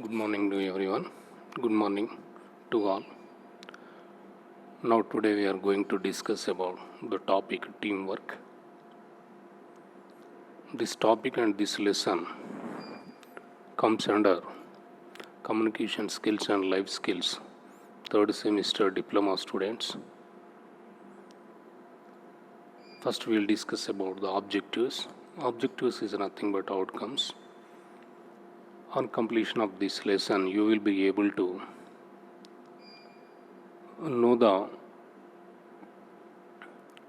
Good morning to everyone. Good morning to all. Now today we are going to discuss about the topic teamwork. This topic and this lesson comes under communication skills and life skills, third semester diploma students. First we will discuss about the objectives. Objectives is nothing but outcomes. On completion of this lesson you will be able to know the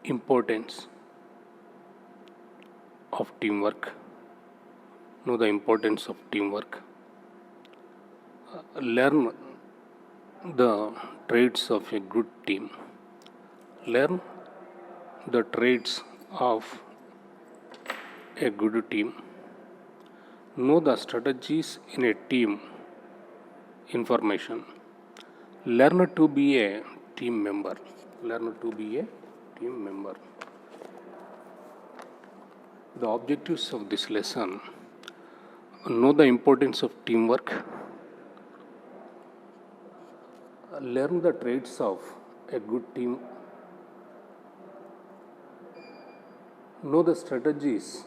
importance of teamwork, learn the traits of a good team, learn the traits of a good team, know the strategies in a team information, learn to be a team member, The objectives of this lesson: know the importance of teamwork, learn the traits of a good team, know the strategies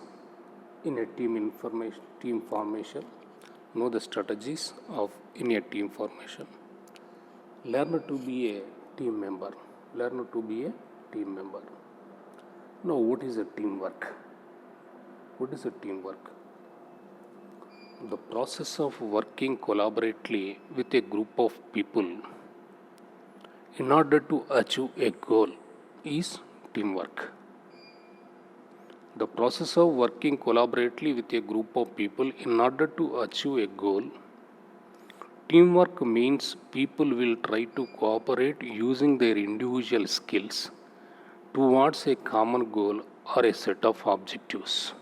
in a team formation, learn to be a team member, Now, what is a teamwork? The process of working collaboratively with a group of people in order to achieve a goal is teamwork. The process of working collaboratively with a group of people in order to achieve a goal. Teamwork means people will try to cooperate using their individual skills towards a common goal or a set of objectives.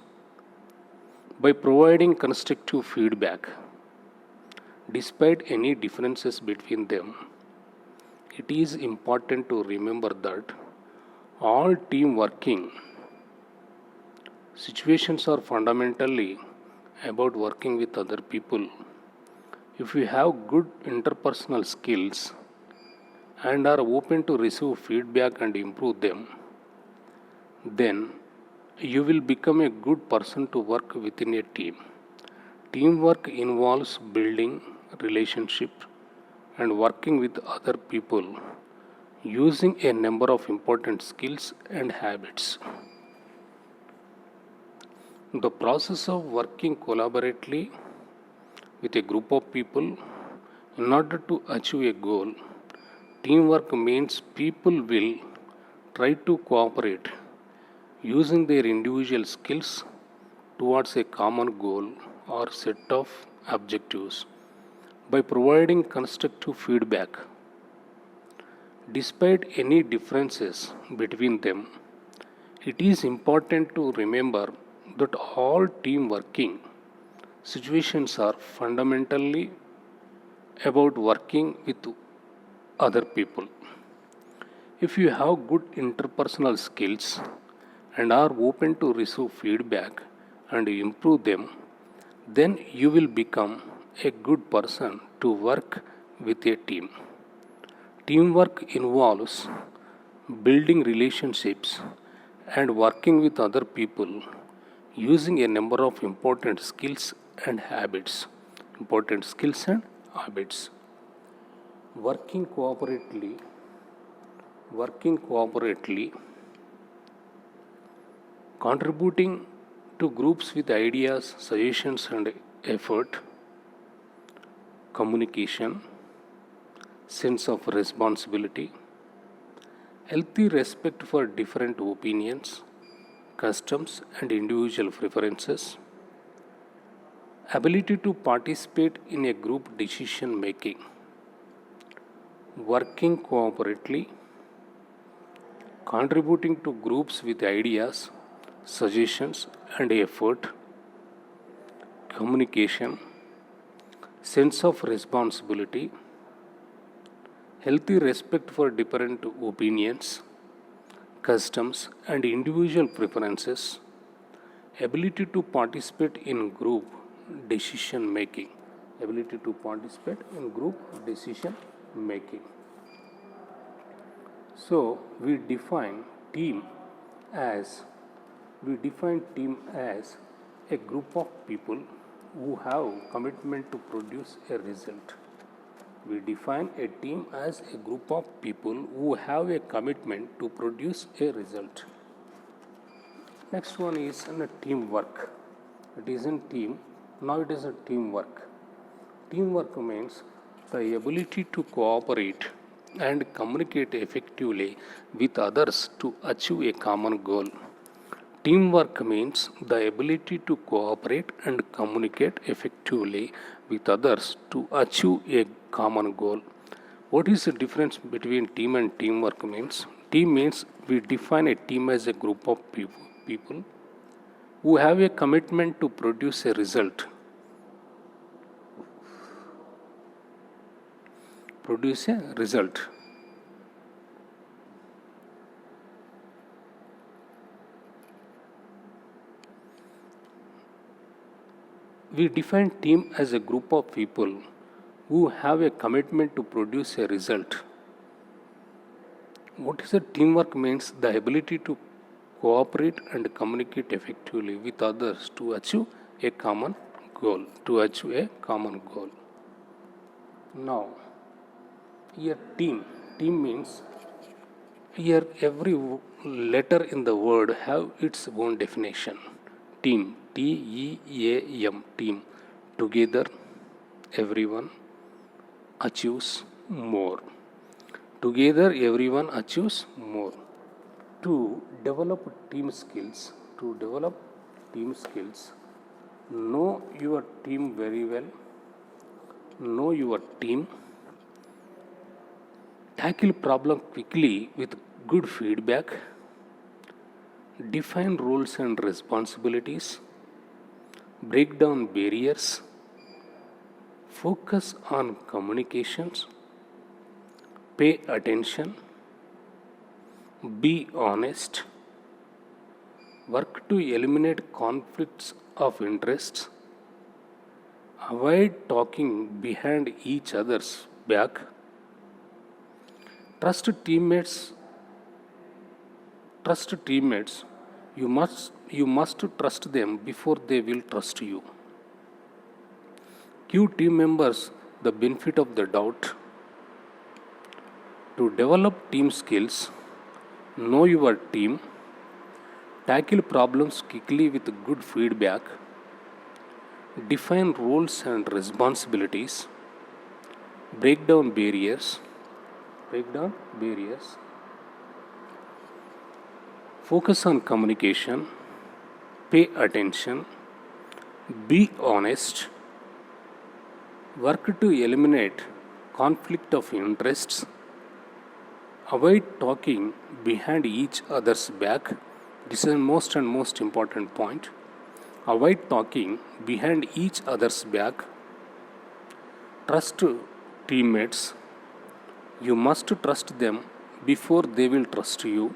By providing constructive feedback, despite any differences between them, it is important to remember that all team working situations are fundamentally about working with other people. If you have good interpersonal skills and are open to receive feedback and improve them, then you will become a good person to work within a team. Teamwork involves building relationships and working with other people using a number of important skills and habits. The process of working collaboratively with a group of people in order to achieve a goal, teamwork means people will try to cooperate using their individual skills towards a common goal or set of objectives by providing constructive feedback. Despite any differences between them, it is important to remember that all team working situations are fundamentally about working with other people. If you have good interpersonal skills and are open to receive feedback and improve them, then you will become a good person to work with a team. Teamwork involves building relationships and working with other people using a number of important skills and habits. Working cooperatively, contributing to groups with ideas, suggestions, and effort, communication, sense of responsibility, healthy respect for different opinions, customs, and individual preferences, ability to participate in a group decision making, working cooperatively, contributing to groups with ideas, suggestions, and effort, communication, sense of responsibility, healthy respect for different opinions, customs, and individual preferences, ability to participate in group decision making. ability to participate in group decision making. So we define team as a group of people who have commitment to produce a result. We define a team as a group of people who have a commitment to produce a result. Next one is teamwork. It is in team. Now it is a teamwork. Teamwork means the ability to cooperate and communicate effectively with others to achieve a common goal. Teamwork means the ability to cooperate and communicate effectively with others to achieve a common goal. What is the difference between team and teamwork means? Team means we define a team as a group of people who have a commitment to produce a result. Produce a result. We define team as a group of people who have a commitment to produce a result. What is a teamwork means? The ability to cooperate and communicate effectively with others to achieve a common goal. Now, here team means here every letter in the word have its own definition. Team, T-E-A-M, team, together, everyone achieves more. Together, everyone achieves more. To develop team skills, know your team very well, know your team, tackle problem quickly with good feedback, define roles and responsibilities, break down barriers, focus on communications, pay attention, be honest, work to eliminate conflicts of interests, avoid talking behind each other's back, trust teammates. You must trust them before they will trust you. Give team members the benefit of the doubt. To develop team skills, know your team, tackle problems quickly with good feedback, define roles and responsibilities, break down barriers, focus on communication, pay attention, be honest, work to eliminate conflict of interests, avoid talking behind each other's back. This is the most important point. Avoid talking behind each other's back. Trust teammates. You must trust them before they will trust you.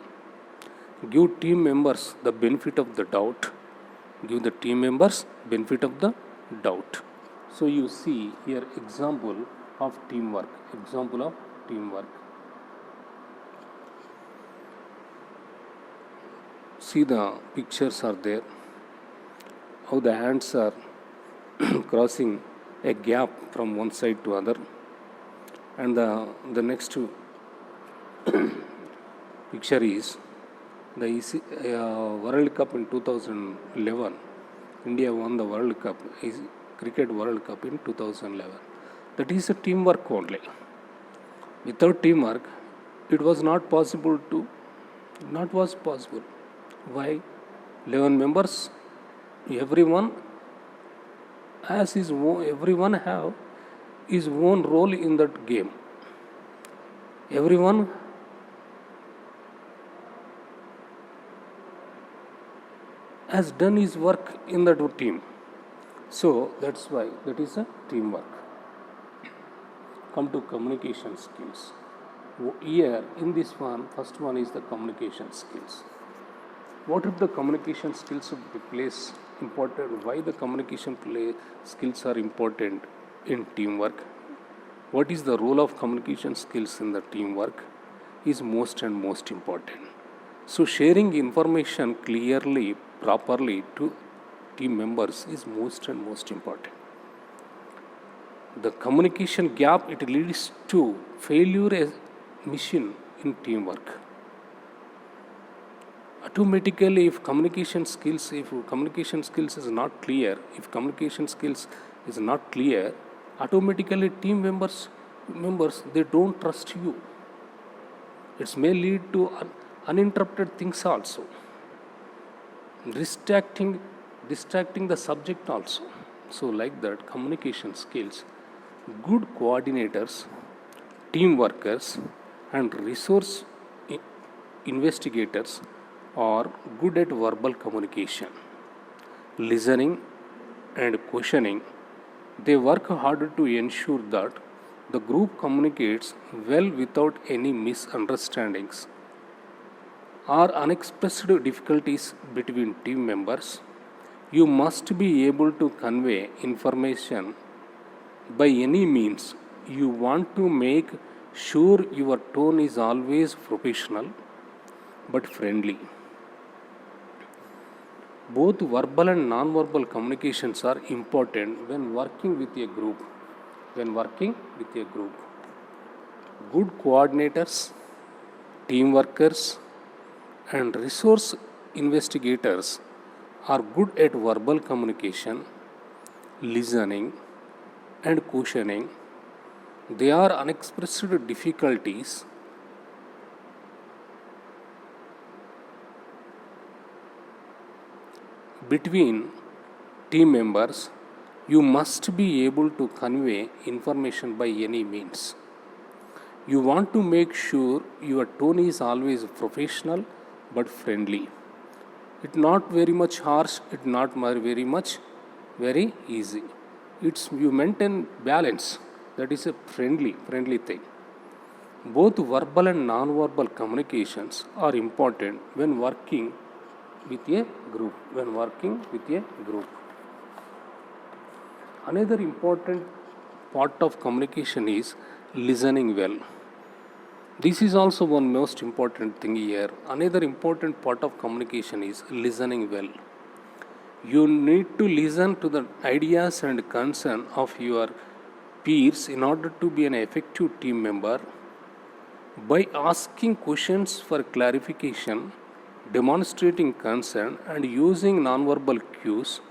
Give team members the benefit of the doubt. So you see here example of teamwork. See the pictures are there. How the hands are crossing a gap from one side to other. And the next picture is the World Cup in 2011. India won the World Cup, Cricket World Cup in 2011. That is a teamwork only. Without teamwork, it was not possible. Why? 11 members, everyone have his own role in that game. Everyone has done his work in that team. So that's why that is a teamwork. Come to communication skills. Here in this one, first one is the communication skills. What if the communication skills plays important? Why the communication skills are important? in teamwork, what is the role of communication skills in the teamwork is most and most important. So sharing information clearly, properly to team members is most and most important. The communication gap, it leads to failure as mission in teamwork. Automatically, if communication skills is not clear, automatically team members they don't trust you. It may lead to uninterrupted things also, distracting the subject also. So like that, communication skills, good coordinators, team workers, and resource investigators are good at verbal communication, listening and questioning. They work hard to ensure that the group communicates well without any misunderstandings or unexpressed difficulties between team members. You must be able to convey information by any means. You want to make sure your tone is always professional but friendly. Both verbal and non-verbal communications are important when working with a group. Good coordinators, team workers, and resource investigators are good at verbal communication, listening, and questioning. They are unexpressed difficulties between team members. You must be able to convey information by any means. You want to make sure your tone is always professional but friendly. It's not very much harsh, it's not very easy. It's you maintain balance. That is a friendly thing. Both verbal and non-verbal communications are important when working with a group. Another important part of communication is listening well. This is also one most important thing here. Another important part of communication is listening well. You need to listen to the ideas and concern of your peers in order to be an effective team member. By asking questions for clarification, demonstrating concern, and using nonverbal cues,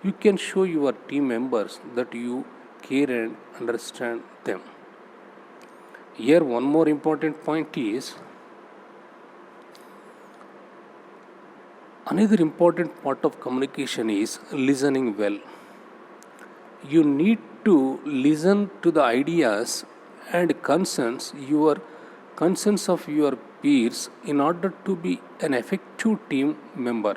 you can show your team members that you care and understand them. Here, one more important point is another important part of communication is listening well. You need to listen to the ideas and concerns of your peers in order to be an effective team member.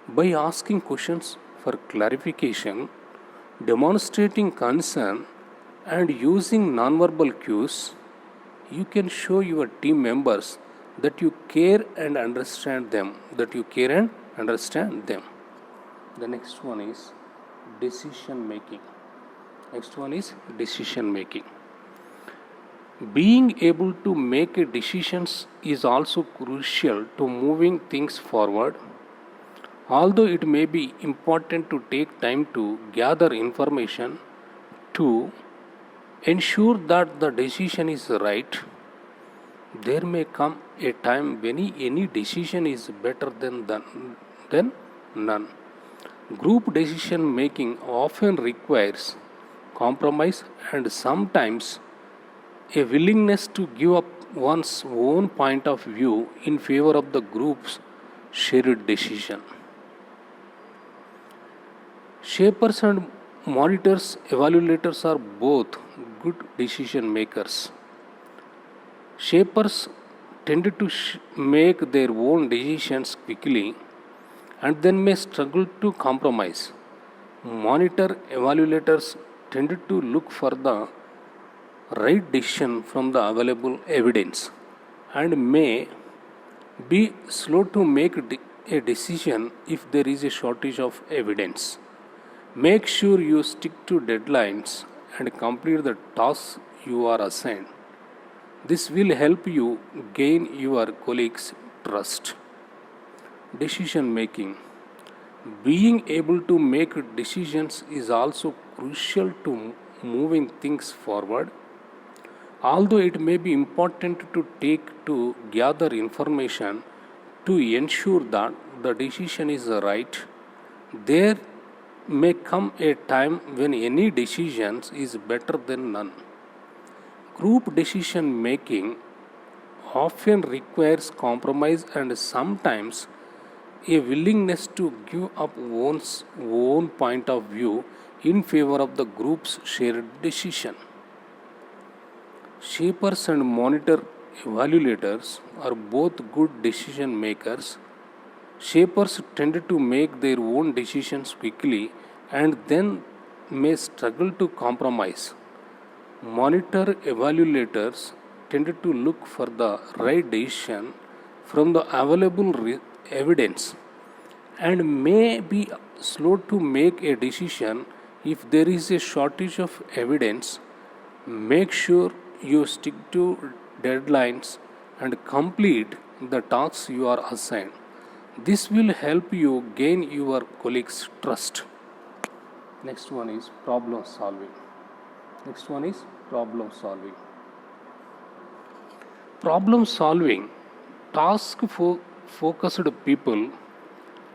By asking questions for clarification, demonstrating concern, and using nonverbal cues, you can show your team members that you care and understand them. The next one is decision making. Being able to make decisions is also crucial to moving things forward. Although it may be important to take time to gather information to ensure that the decision is right, there may come a time when any decision is better than none. Group decision making often requires compromise and sometimes a willingness to give up one's own point of view in favor of the group's shared decision. Shapers and evaluators are both good decision makers. Shapers tend to make their own decisions quickly and then may struggle to compromise. Evaluators tend to look for the right decision from the available evidence and may be slow to make a decision if there is a shortage of evidence. Make sure you stick to deadlines and complete the tasks you are assigned. This will help you gain your colleagues' trust. Decision making. Being able to make decisions is also crucial to moving things forward. Although it may be important to gather information to ensure that the decision is right, there may come a time when any decision is better than none. Group decision making often requires compromise and sometimes a willingness to give up one's own point of view in favor of the group's shared decision. Shapers and monitor evaluators are both good decision makers. Shapers tend to make their own decisions quickly and then may struggle to compromise. Monitor evaluators tend to look for the right decision from the available evidence and may be slow to make a decision if there is a shortage of evidence. Make sure you stick to deadlines and complete the tasks you are assigned. This will help you gain your colleagues' trust. Next one is problem solving. Problem solving. Task focused people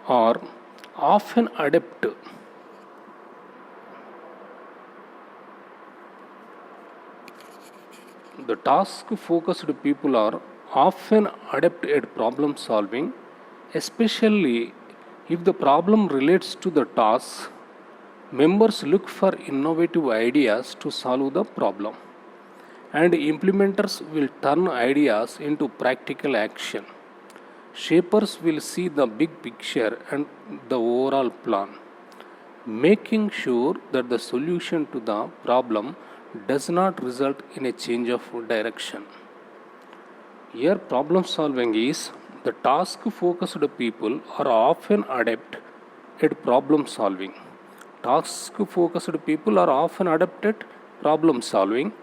are often adept. The task focused people are often adept at problem solving, especially if the problem relates to the task. Members look for innovative ideas to solve the problem, and implementers will turn ideas into practical action. Shapers will see the big picture and the overall plan, making sure that the solution to the problem does not result in a change of direction. Here, problem solving is the task focused people are often adept at problem solving. Task focused people are often adept at problem solving.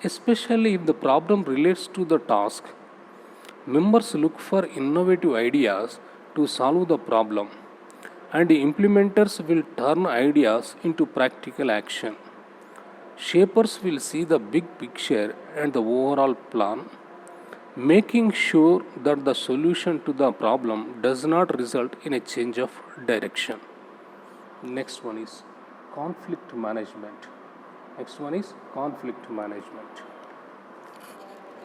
Especially if the problem relates to the task, members look for innovative ideas to solve the problem, and implementers will turn ideas into practical action. Shapers will see the big picture and the overall plan, making sure that the solution to the problem does not result in a change of direction. Next one is conflict management.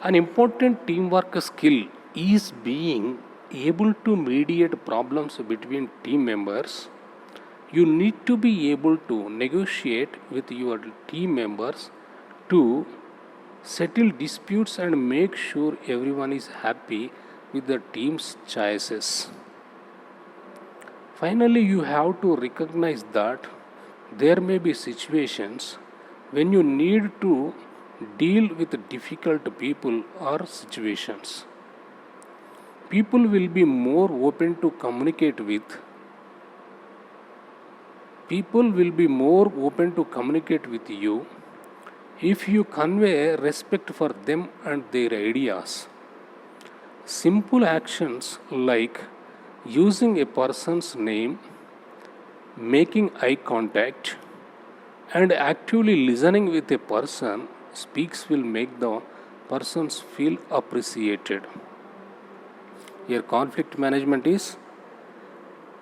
An important teamwork skill is being able to mediate problems between team members. You need to be able to negotiate with your team members to settle disputes and make sure everyone is happy with the team's choices. Finally, you have to recognize that there may be situations when you need to deal with difficult people or situations. People will be more open to communicate with you if you convey respect for them and their ideas. Simple actions like using a person's name, making eye contact, and actively listening with a person speaks will make the persons feel appreciated. Here, conflict management is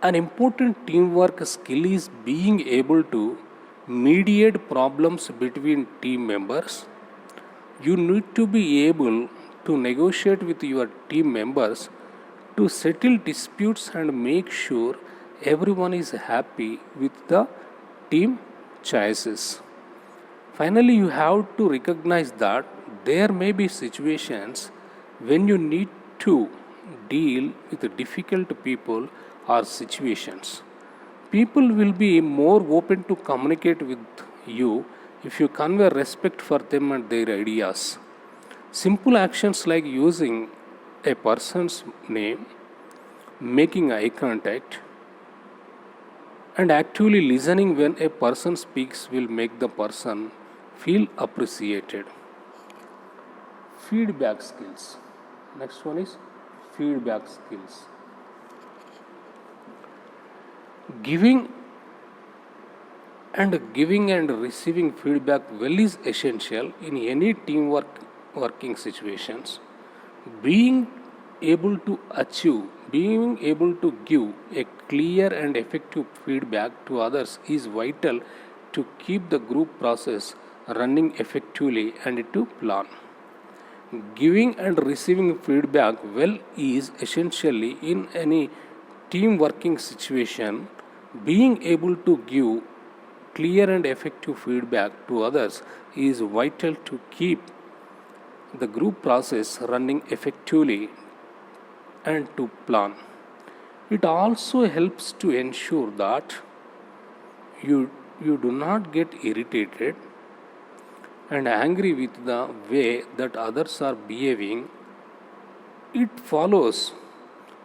an important teamwork skill is being able to mediate problems between team members. You need to be able to negotiate with your team members to settle disputes and make sure everyone is happy with the team choices. Finally, you have to recognize that there may be situations when you need to deal with difficult people or situations. People will be more open to communicate with you if you convey respect for them and their ideas. Simple actions like using a person's name, making eye contact, and actively listening when a person speaks will make the person feel appreciated. Feedback skills. Next one is feedback skills. Giving giving and receiving feedback well is essential in any teamwork working situations. Being able to being able to give a clear and effective feedback to others is vital to keep the group process running effectively and to plan. Giving and receiving feedback well is essentially in any team working situation. Being able to give clear and effective feedback to others is vital to keep the group process running effectively and to plan. It also helps to ensure that you do not get irritated and angry with the way that others are behaving. It follows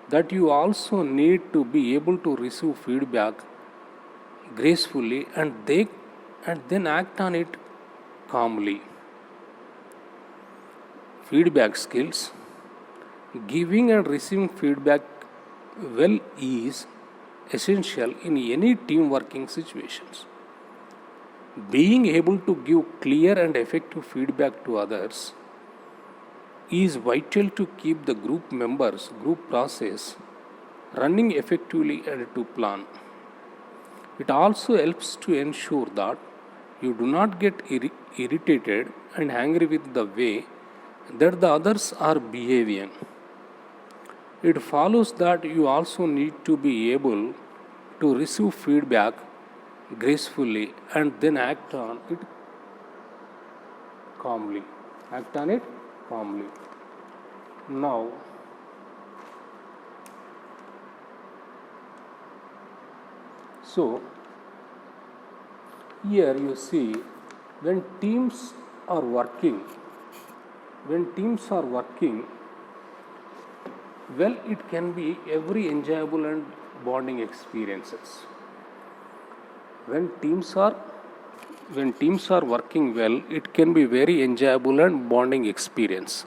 that you also need to be able to receive feedback gracefully and then act on it calmly. Feedback skills. Giving and receiving feedback well is essential in any team working situations. Being able to give clear and effective feedback to others is vital to keep the group process running effectively and to plan. It also helps to ensure that you do not get irritated and angry with the way that the others are behaving. It follows that you also need to be able to receive feedback gracefully and then act on it calmly. Act on it calmly. Now, so here you see when teams are working, well, it can be every enjoyable and bonding experiences. When teams are working well, it can be very enjoyable and bonding experience.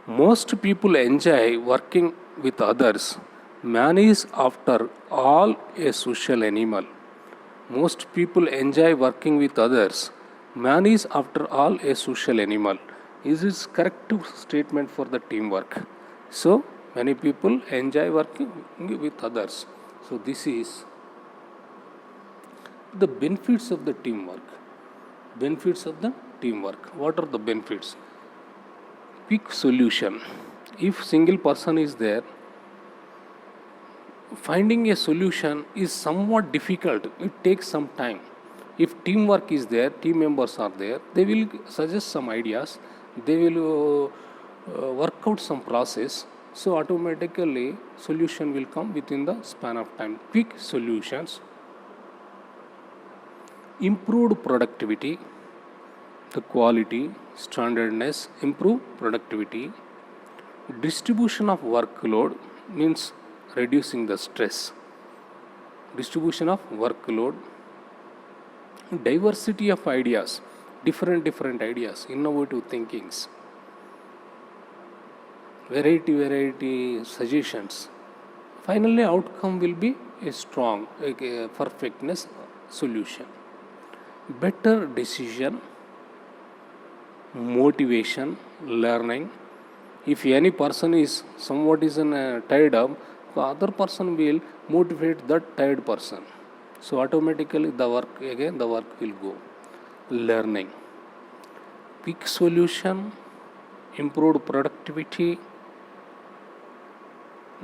Most people enjoy working with others. Man is after all a social animal. Most people enjoy working with others. Man is after all a social animal. Is this correct statement for the teamwork? So many people enjoy working with others. So this is the benefits of the teamwork. Benefits of the teamwork. What are the benefits? Quick solution. If single person is there, finding a solution is somewhat difficult. It takes some time. If teamwork is there, team members are there, they will suggest some ideas, they will work out some process, so automatically solution will come within the span of time. Quick solutions. Improved productivity, the quality, standardness, improve productivity. Distribution of workload means reducing the stress. Distribution of workload. Diversity of ideas, different ideas, innovative thinkings, variety suggestions. Finally, outcome will be a strong, perfectness solution. Better decision, motivation, learning. If any person is somewhat tired up, the other person will motivate that tired person. So automatically the work will go. Learning. Quick solution, improved productivity,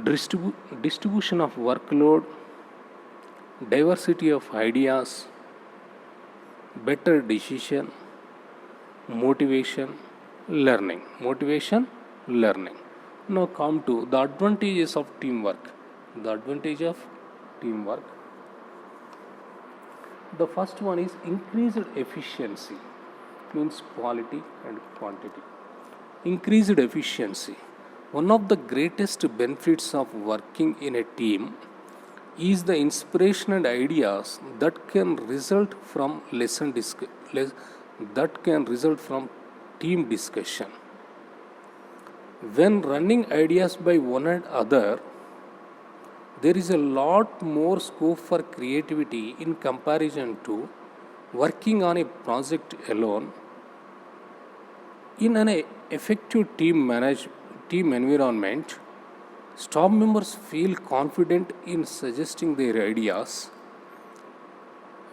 distribution of workload, diversity of ideas, better decision, motivation, learning. Motivation, learning. Now come to the advantages of teamwork. The advantage of teamwork. The first one is increased efficiency, means quality and quantity. Increased efficiency. One of the greatest benefits of working in a team is the inspiration and ideas that can result from that can result from team discussion. When running ideas by one another, there is a lot more scope for creativity in comparison to working on a project alone. In an effective team environment, staff members feel confident in suggesting their ideas.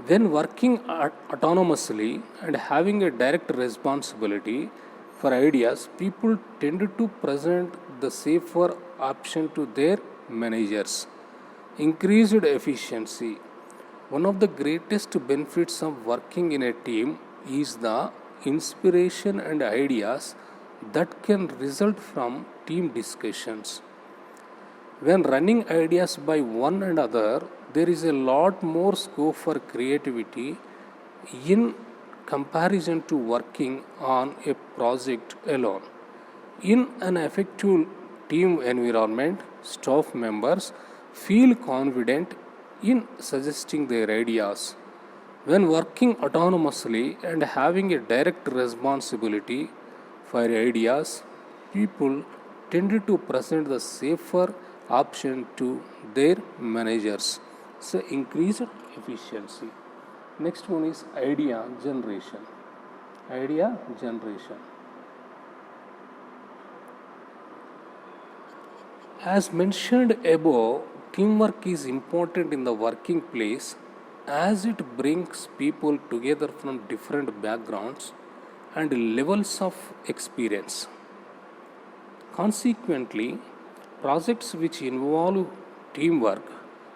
When working autonomously and having a direct responsibility for ideas, people tend to present the safer option to their managers. Increased efficiency. One of the greatest benefits of working in a team is the inspiration and ideas that can result from team discussions. When running ideas by one another, there is a lot more scope for creativity in comparison to working on a project alone. In an effective team environment, staff members feel confident in suggesting their ideas. When working autonomously and having a direct responsibility for ideas, people tend to present the safer option to their managers. So, increased efficiency. Next one is idea generation. Idea generation. As mentioned above, teamwork is important in the working place as it brings people together from different backgrounds and levels of experience. Consequently, projects which involve teamwork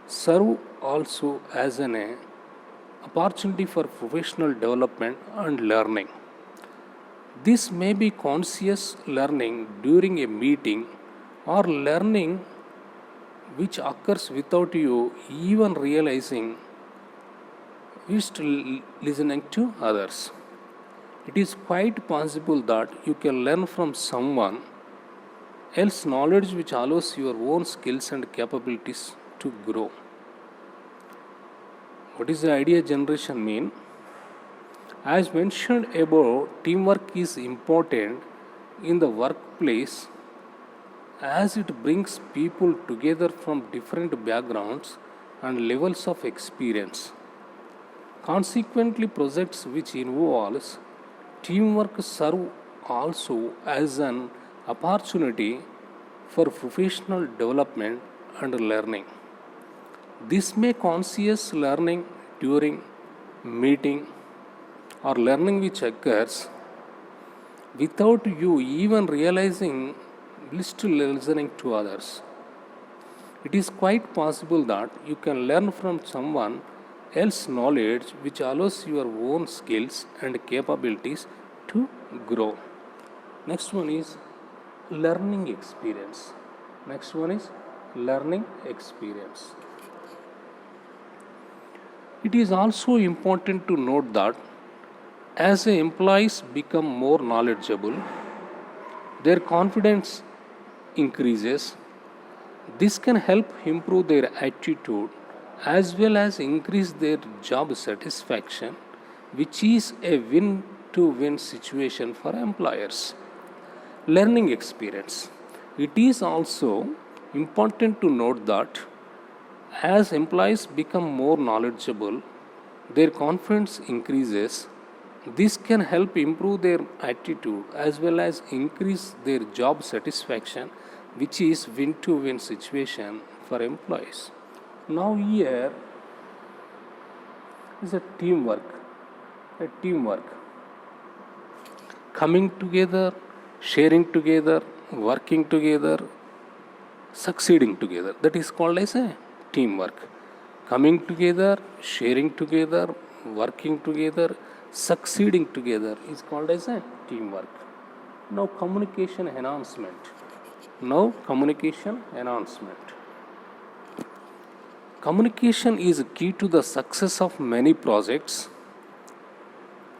serve also as an opportunity for professional development and learning. This may be conscious learning during a meeting or learning which occurs without you even realizing whilst listening to others. It is quite possible that you can learn from someone else knowledge which allows your own skills and capabilities to grow. What is the idea generation mean? As mentioned above, teamwork is important in the workplace as it brings people together from different backgrounds and levels of experience. Consequently, projects which involves teamwork serve also as an opportunity for professional development and learning. This may conscious learning during meeting or learning which occurs without you even realizing whilst listening to others. It is quite possible that you can learn from someone else's knowledge which allows your own skills and capabilities to grow. Next one is learning experience. Next one is learning experience. It is also important to note that as the employees become more knowledgeable, their confidence increases. This can help improve their attitude as well as increase their job satisfaction, which is a win to win situation for employers. Learning experience. It is also important to note that as employees become more knowledgeable, their confidence increases. This can help improve their attitude as well as increase their job satisfaction, which is win to win situation for employees. Now, here is a teamwork. A teamwork. Coming together, sharing together, working together, succeeding together. That is called as a teamwork. Coming together, sharing together, working together, succeeding together is called as a teamwork. Now communication enhancement. Communication is key to the success of many projects.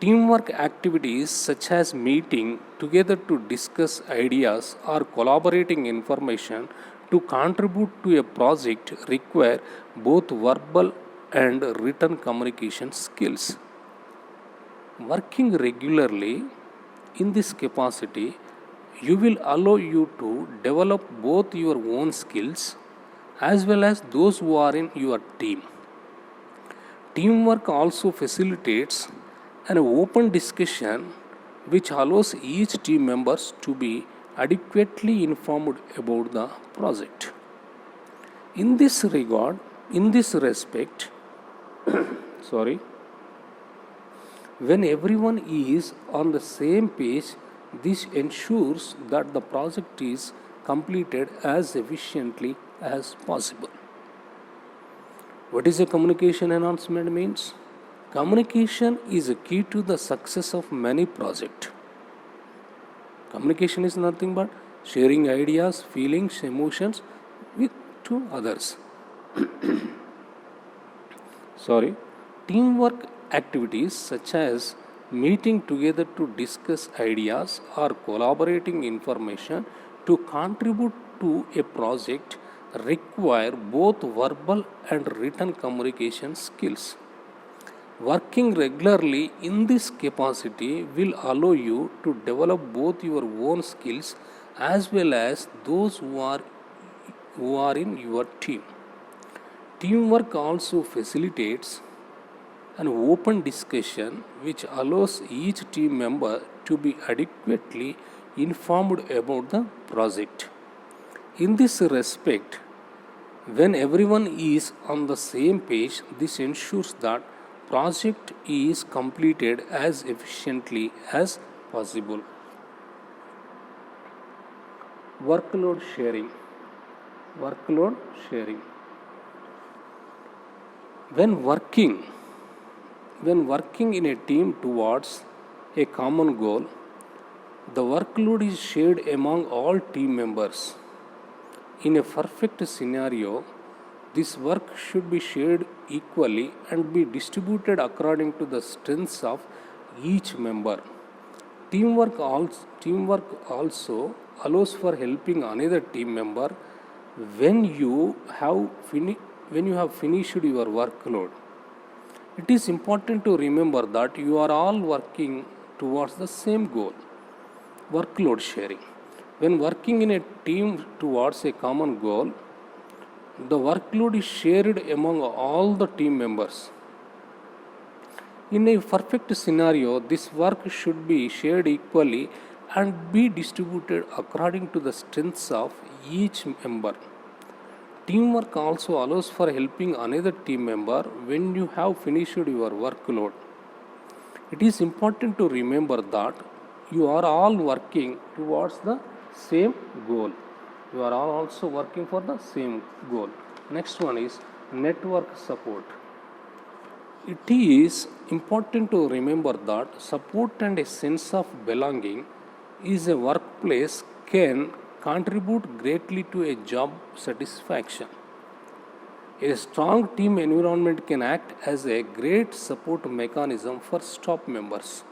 Teamwork activities such as meeting together to discuss ideas or collaborating information to contribute to a project require both verbal and written communication skills. Working regularly in this capacity, you will allow you to develop both your own skills as well as those who are in your team. Teamwork also facilitates an open discussion which allows each team members to be adequately informed about the project. In this regard, in this respect, sorry, when everyone is on the same page, this ensures that the project is completed as efficiently as possible. What is a communication enhancement means? Communication is a key to the success of many projects. Communication is nothing but sharing ideas, feelings, emotions with to others. Sorry. Teamwork activities such as meeting together to discuss ideas or collaborating information to contribute to a project require both verbal and written communication skills. Working regularly in this capacity will allow you to develop both your own skills as well as those who are in your team. Teamwork also facilitates an open discussion which allows each team member to be adequately informed about the project. In this respect, when everyone is on the same page, this ensures that project is completed as efficiently as possible. Workload sharing. Workload sharing. When working in a team towards a common goal, the workload is shared among all team members. In a perfect scenario, this work should be shared equally and be distributed according to the strengths of each member. Teamwork also allows for helping another team member when you have finished your workload. It is important to remember that you are all working towards the same goal. Workload sharing. When working in a team towards a common goal, the workload is shared among all the team members. In a perfect scenario, this work should be shared equally and be distributed according to the strengths of each member. Teamwork also allows for helping another team member when you have finished your workload. It is important to remember that you are all working towards the same goal. You are all also working for the same goal. Next one is network support. It is important to remember that support and a sense of belonging is a workplace can contribute greatly to a job satisfaction. A strong team environment can act as a great support mechanism for staff members.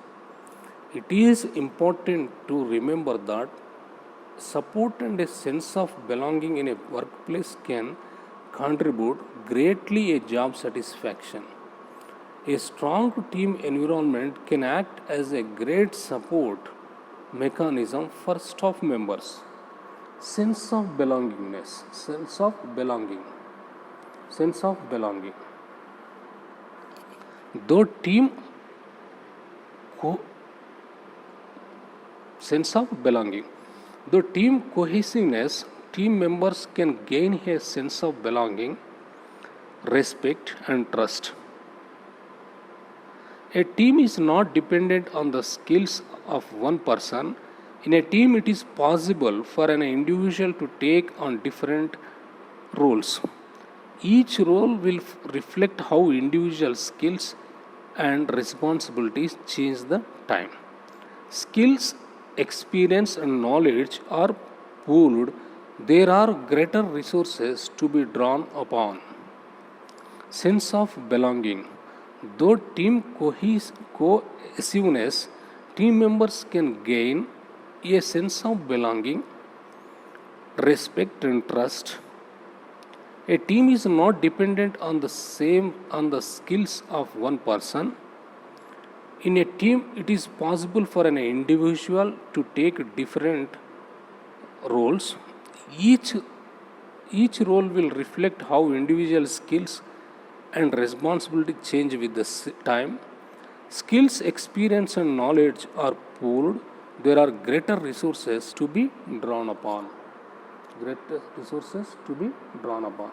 It is important to remember that support and a sense of belonging in a workplace can contribute greatly a job satisfaction. A strong team environment can act as a great support mechanism for staff members. Sense of belongingness, sense of belonging. Though team sense of belonging. Though team cohesiveness, team members can gain a sense of belonging, respect, and trust. A team is not dependent on the skills of one person. In a team, it is possible for an individual to take on different roles. Each role will reflect how individual skills and responsibilities change the time. Skills, experience, and knowledge are pooled. There are greater resources to be drawn upon. Sense of belonging. Though cohesiveness, team members can gain a sense of belonging, respect, and trust. A team is not dependent on the skills of one person. In a team, it is possible for an individual to take different roles. Each each role will reflect how individual skills and responsibility change with the time. Skills, experience, and knowledge are pooled. There are greater resources to be drawn upon. Greater resources to be drawn upon.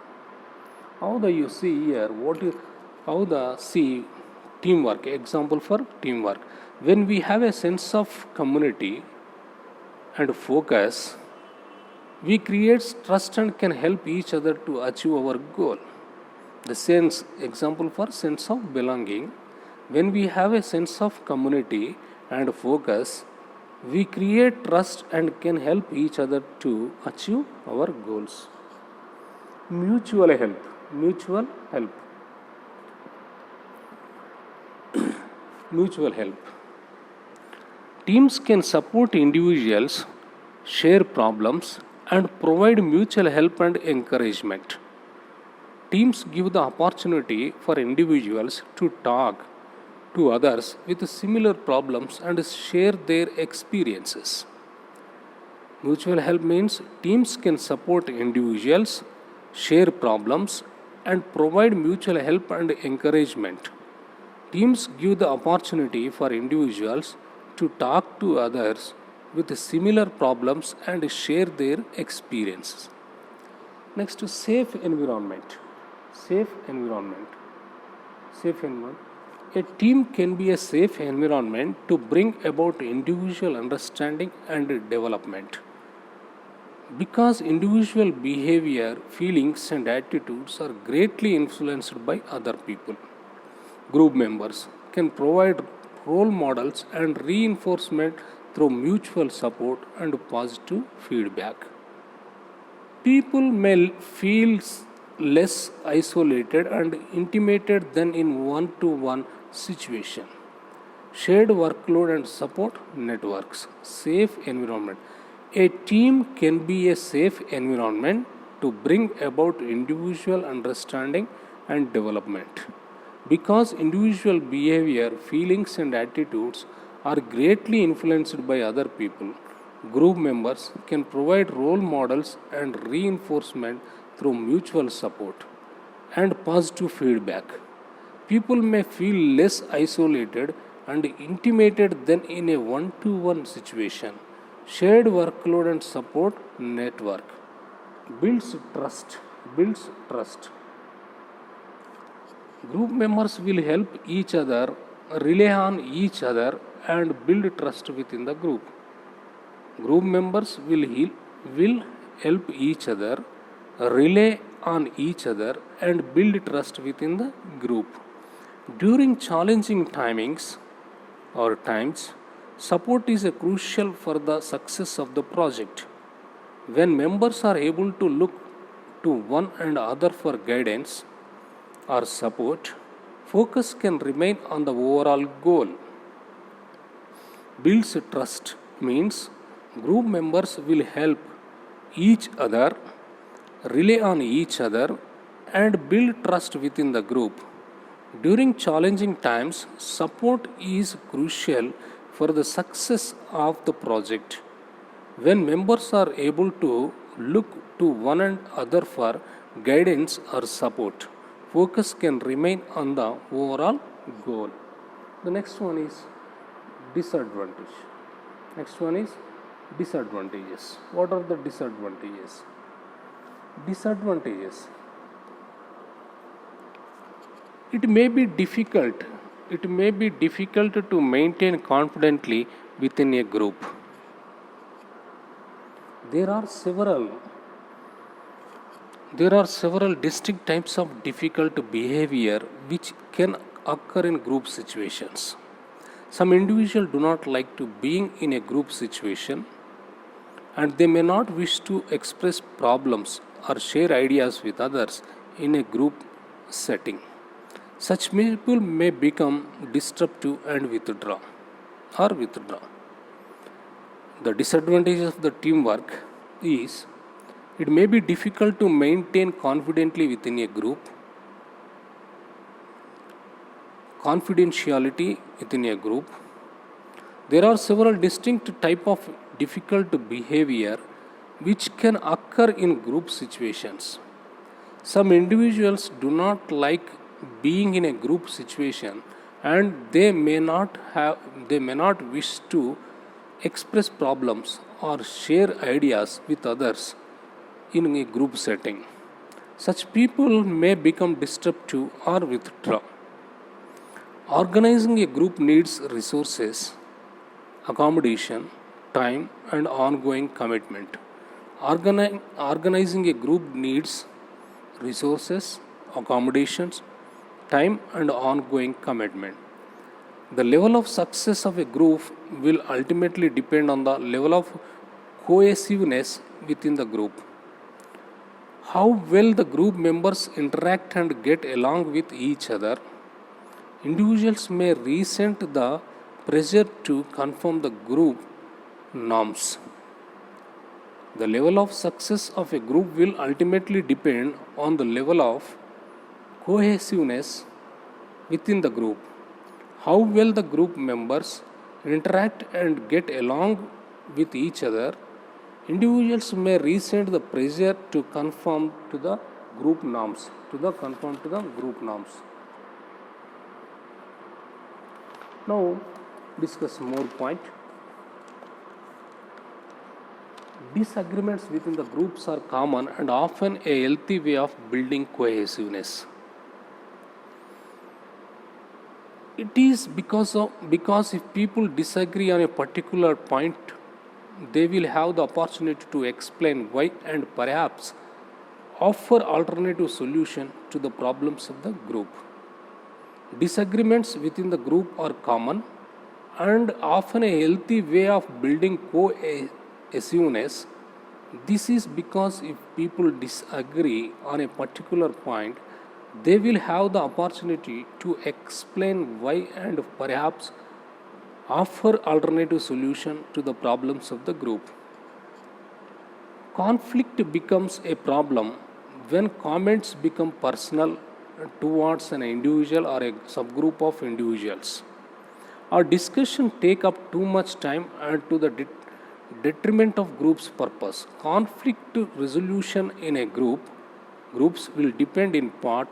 How the you see here? How the see teamwork? Example for teamwork. When we have a sense of community and focus, we create trust and can help each other to achieve our goal. The sense example for sense of belonging. When we have a sense of community and focus, we create trust and can help each other to achieve our goals. Mutual help. Mutual help. Mutual help. Teams can support individuals, share problems, and provide mutual help and encouragement. Teams give the opportunity for individuals to talk to others with similar problems and share their experiences. Mutual help means teams can support individuals, share problems, and provide mutual help and encouragement. Teams give the opportunity for individuals to talk to others with similar problems and share their experiences. Next, safe environment. Safe environment. Safe environment. A team can be a safe environment to bring about individual understanding and development. Because individual behavior, feelings, and attitudes are greatly influenced by other people, group members can provide role models and reinforcement through mutual support and positive feedback. People may feel less isolated and intimidated than in one to one situation. Shared workload and support networks. Safe environment. A team can be a safe environment to bring about individual understanding and development. Because individual behavior, feelings, and attitudes are greatly influenced by other people, group members can provide role models and reinforcement through mutual support and positive feedback. People may feel less isolated and intimidated than in a one to one situation. Shared workload and support network builds trust. Builds trust. Group members will help each other, rely on each other, and build trust within the group. Group members will help each other, rely on each other, and build trust within the group. During challenging times, support is crucial for the success of the project. When members are able to look to one another for guidance or support, focus can remain on the overall goal. Builds trust means group members will help each other, rely on each other, and build trust within the group. During challenging times, support is crucial for the success of the project. When members are able to look to one another for guidance or support, focus can remain on the overall goal. The next one is disadvantage. Next one is disadvantages. What are the disadvantages? Disadvantages. It may be difficult to maintain confidently within a group. There are several distinct types of difficult behavior which can occur in group situations. Some individuals do not like to being in a group situation, and they may not wish to express problems or share ideas with others in a group setting. Such people may become disruptive and withdraw. The disadvantage of the teamwork is it may be difficult to maintain confidentiality within a group. There are several distinct type of difficult behavior which can occur in group situations. Some individuals do not like being in a group situation and they may not wish to express problems or share ideas with others in a group setting. Such people may become disruptive or withdraw. Organizing a group needs resources, accommodation, time, and ongoing commitment. Organizing a group needs resources, accommodations, time, and ongoing commitment. The level of success of a group will ultimately depend on the level of cohesiveness within the group. How well the group members interact and get along with each other. Individuals may resent the pressure to conform the group norms. The level of success of a group will ultimately depend on the level of cohesiveness within the group. How well the group members interact and get along with each other. Individuals may resent the pressure to conform to the group norms. Now discuss more point. Disagreements within the groups are common and often a healthy way of building cohesiveness. It is because if people disagree on a particular point, they will have the opportunity to explain why and perhaps offer alternative solution to the problems of the group. Disagreements within the group are common and often a healthy way of building cohesiveness. This is because if people disagree on a particular point, they will have the opportunity to explain why and perhaps offer alternative solution to the problems of the group. Conflict becomes a problem when comments become personal towards an individual or a subgroup of individuals. Our discussion take up too much time and to the detriment of group's purpose. Conflict resolution in a groups will depend in part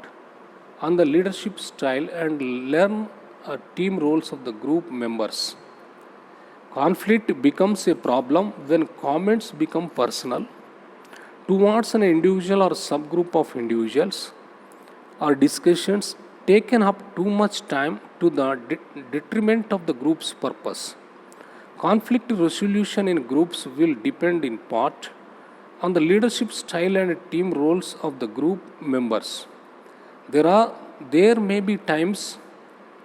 on the leadership style and learn team roles of the group members. Conflict becomes a problem when comments become personal towards an individual or subgroup of individuals. Our discussions taken up too much time to the detriment of the group's purpose. Conflict resolution in groups will depend in part on the leadership style and team roles of the group members. There may be times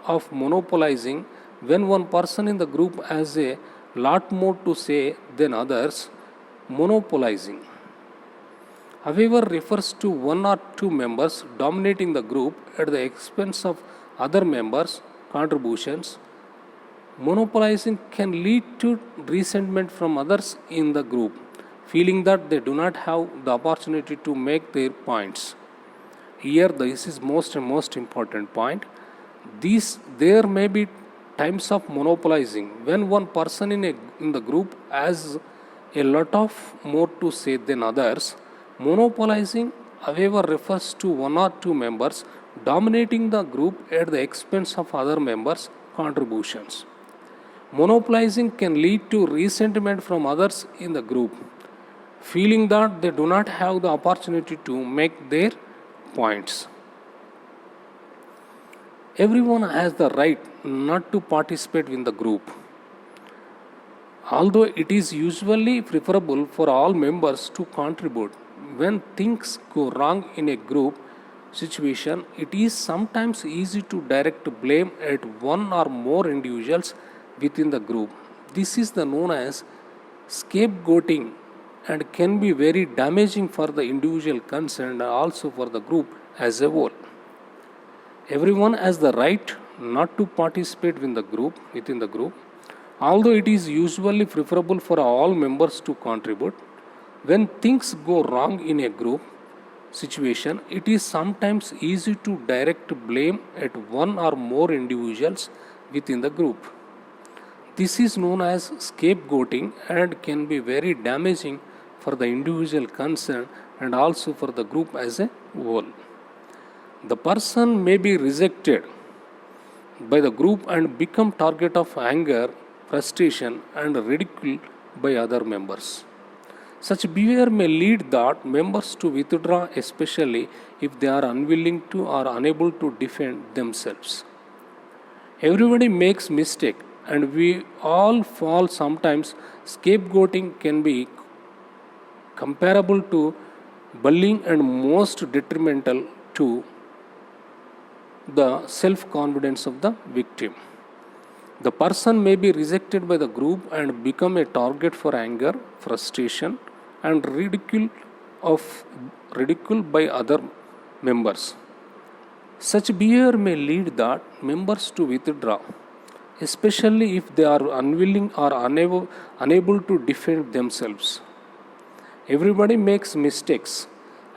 of monopolizing when one person in the group has a lot more to say than others. Monopolizing, however, refers to one or two members dominating the group at the expense of other members' contributions. Monopolizing can lead to resentment from others in the group, feeling that they do not have the opportunity to make their points. Here, this is most important point. There may be times of monopolizing when one person in the group has a lot of more to say than others. Monopolizing, however, refers to one or two members dominating the group at the expense of other members' contributions. Monopolizing can lead to resentment from others in the group, feeling that they do not have the opportunity to make their points. Everyone has the right not to participate in the group. Although it is usually preferable for all members to contribute, when things go wrong in a group situation, it is sometimes easy to direct blame at one or more individuals within the group. This is known as scapegoating and can be very damaging for the individual concerned and also for the group as a whole. Everyone has the right not to participate within the group, although it is usually preferable for all members to contribute. When things go wrong in a group situation, it is sometimes easy to direct blame at one or more individuals within the group. This is known as scapegoating and can be very damaging for the individual concerned and also for the group as a whole. The person may be rejected by the group and become target of anger, frustration and ridicule by other members. Such behavior may lead that members to withdraw, especially if they are unwilling to or unable to defend themselves. Everybody makes mistake and we all fall sometimes. Scapegoating can be comparable to bullying and most detrimental to the self-confidence of the victim. The person may be rejected by the group and become a target for anger, frustration and ridicule by other members. Such behavior may lead that members to withdraw, especially if they are unwilling or unable to defend themselves. Everybody makes mistakes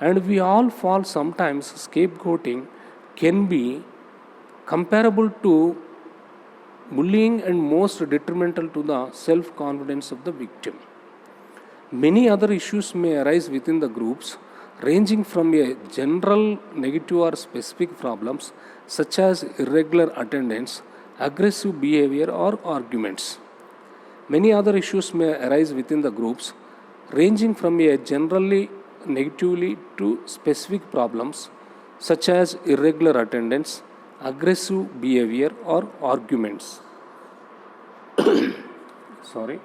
and we all fall sometimes. Scapegoating can be comparable to bullying and most detrimental to the self-confidence of the victim. Many other issues may arise within the groups, ranging from a general negative or specific problems such as irregular attendance, aggressive behavior or arguments. Many other issues may arise within the groups, ranging from a generally negatively to specific problems such as irregular attendance, aggressive behavior or arguments. Sorry.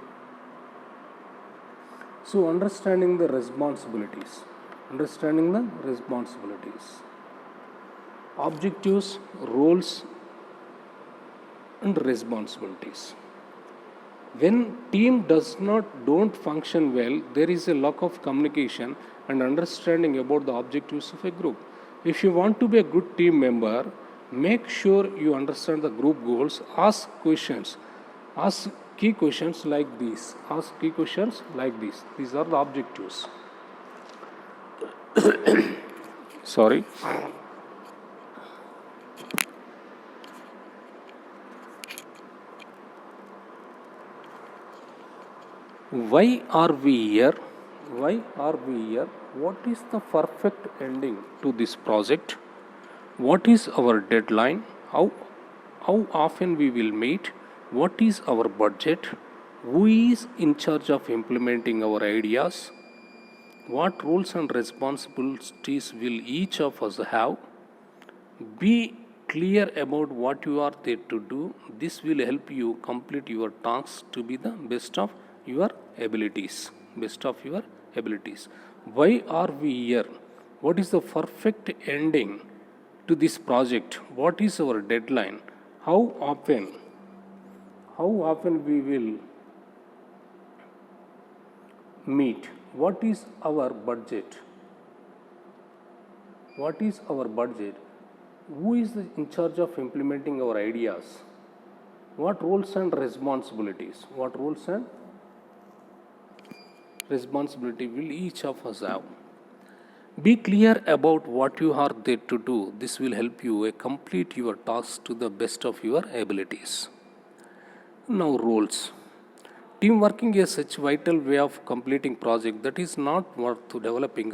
So understanding the responsibilities. Objectives, roles and responsibilities. When team don't function well, there is a lack of communication and understanding about the objectives of a group. If you want to be a good team member, make sure you understand the group goals. Ask questions. Ask key questions like these. These are the objectives. Sorry. Why are we here? What is the perfect ending to this project? What is our deadline? How often we will meet? What is our budget? Who is in charge of implementing our ideas? What roles and responsibilities will each of us have? Be clear about what you are there to do. This will help you complete your tasks to be the best of your abilities. Why are we here? What is the perfect ending to this project? What is our deadline? How often we will meet? What is our budget? Who is in charge of implementing our ideas? What roles and responsibilities? Will each of us have? Be clear about what you are there to do. This will help you complete your tasks to the best of your abilities. Now, roles. Team working is such vital way of completing project that is not worth developing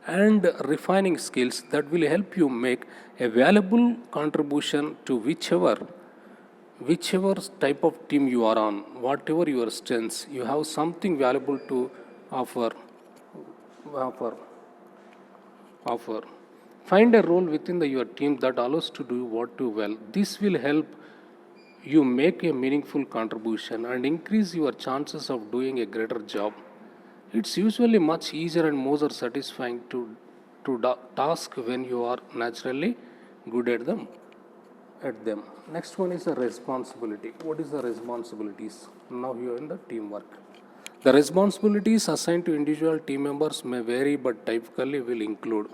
and refining skills that will help you make a valuable contribution to whichever type of team you are on. Whatever your strengths, you have something valuable to offer. Find a role within your team that allows to do what you well. This will help you make a meaningful contribution and increase your chances of doing a greater job. It's usually much easier and more satisfying to task when you are naturally good at them. Next one is the responsibility. What is the responsibilities? Now you are in the teamwork. The responsibilities assigned to individual team members may vary but typically will include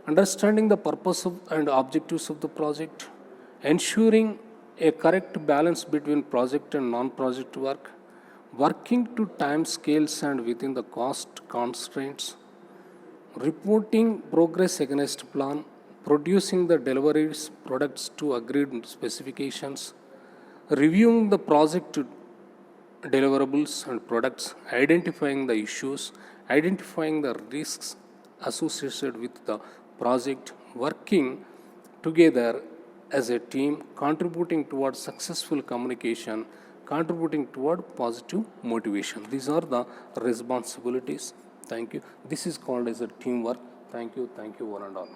understanding the purpose and objectives of the project, ensuring a correct balance between project and non-project work, working to time scales and within the cost constraints, reporting progress against plan, producing the deliveries products to agreed specifications, reviewing the project deliverables and products, identifying the issues, identifying the risks associated with the project, working together as a team, contributing towards successful communication, contributing toward positive motivation. These are the responsibilities. Thank you. This is called as a teamwork. Thank you one and all.